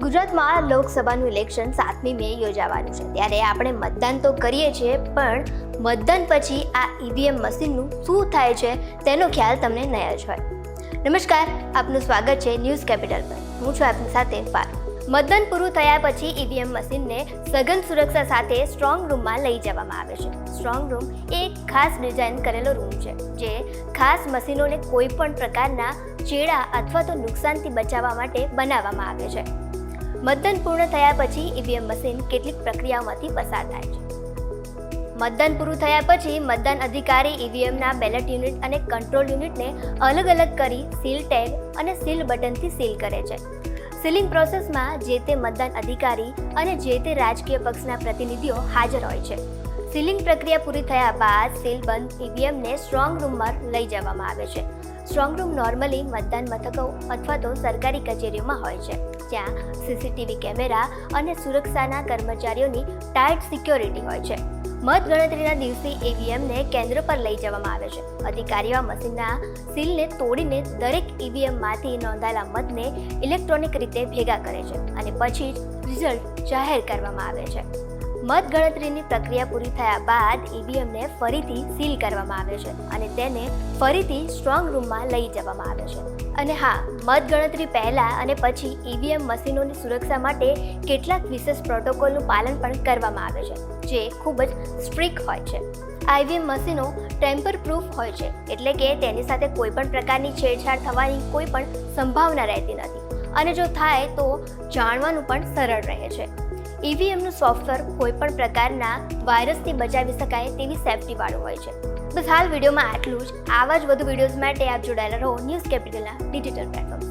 ગુજરાતમાં લોકસભાનું ઇલેક્શન 7મી મે યોજાવાનું છે, ત્યારે આપણે મતદાન તો કરીએ છીએ, પણ મતદાન પછી આ ઈવીએમ મશીનનું શું થાય છે તેનો ખ્યાલ તમને નહીં જ હોય. નમસ્કાર, આપનું સ્વાગત છે ન્યૂઝ કેપિટલ પર. હું છું આપની સાથે પાર. મતદાન પૂરું થયા પછી ઈવીએમ મશીનને સઘન સુરક્ષા સાથે સ્ટ્રોંગ રૂમમાં લઈ જવામાં આવે છે. સ્ટ્રોંગ રૂમ એ એક ખાસ ડિઝાઇન કરેલો રૂમ છે, જે ખાસ મશીનોને કોઈ પણ પ્રકારના ચેડા અથવા તો નુકસાનથી બચાવવા માટે બનાવવામાં આવે છે. મતદાન પૂર્ણ થયા પછી ઈવીએમ મશીન કેટલીક પ્રક્રિયાઓમાંથી પસાર થાય છે. મતદાન પૂરું થયા પછી મતદાન અધિકારી ઈવીએમના બેલેટ યુનિટ અને કંટ્રોલ યુનિટને અલગ અલગ કરી સીલ ટેગ અને સીલ બટનથી સીલ કરે છે. સીલિંગ પ્રોસેસમાં જે તે મતદાન અધિકારી અને જે તે રાજકીય પક્ષના પ્રતિનિધિઓ હાજર હોય છે. સીલિંગ પ્રક્રિયા પૂરી થયા બાદ સીલ બંધ ઈવીએમને સ્ટ્રોંગ રૂમમાં લઈ જવામાં આવે છે. સ્ટ્રોંગ રૂમ નોર્મલી મતદાન મથકો અથવા તો સરકારી કચેરીઓમાં હોય છે, જ્યાં સીસીટીવી કેમેરા અને સુરક્ષાના કર્મચારીઓની ટાઇટ સિક્યોરિટી હોય છે. મતગણતરીના દિવસે ઈવીએમને કેન્દ્ર પર લઈ જવામાં આવે છે. અધિકારીઓ મશીનના સીલને તોડીને દરેક ઈવીએમમાંથી નોંધાયેલા મતને ઇલેક્ટ્રોનિક રીતે ભેગા કરે છે અને પછી જ રિઝલ્ટ જાહેર કરવામાં આવે છે. મતગણતરીની પ્રક્રિયા પૂરી થયા બાદ ઈવીએમને ફરીથી સીલ કરવામાં આવે છે અને તેને ફરીથી સ્ટ્રોંગ રૂમમાં લઈ જવામાં આવે છે. અને હા, મતગણતરી પહેલાં અને પછી ઈવીએમ મશીનોની સુરક્ષા માટે કેટલાક વિશેષ પ્રોટોકોલનું પાલન પણ કરવામાં આવે છે, જે ખૂબ જ સ્ટ્રિક્ટ હોય છે. આ ઈવીએમ મશીનો ટેમ્પર પ્રૂફ હોય છે, એટલે કે તેની સાથે કોઈ પણ પ્રકારની છેડછાડ થવાની કોઈ પણ સંભાવના રહેતી નથી, અને જો થાય તો જાણવાનું પણ સરળ રહે છે. ઈવીએમનું સોફ્ટવેર કોઈ પણ પ્રકારના વાયરસથી બચાવી શકાય તેવી સેફ્ટીવાળું હોય છે. બસ હાલ વિડીયોમાં આટલું જ. આવા જ વધુ વિડીયોઝ માટે આપ જોડાયેલા રહો ન્યૂઝ કેપિટલના ડિજિટલ પ્લેટફોર્મ.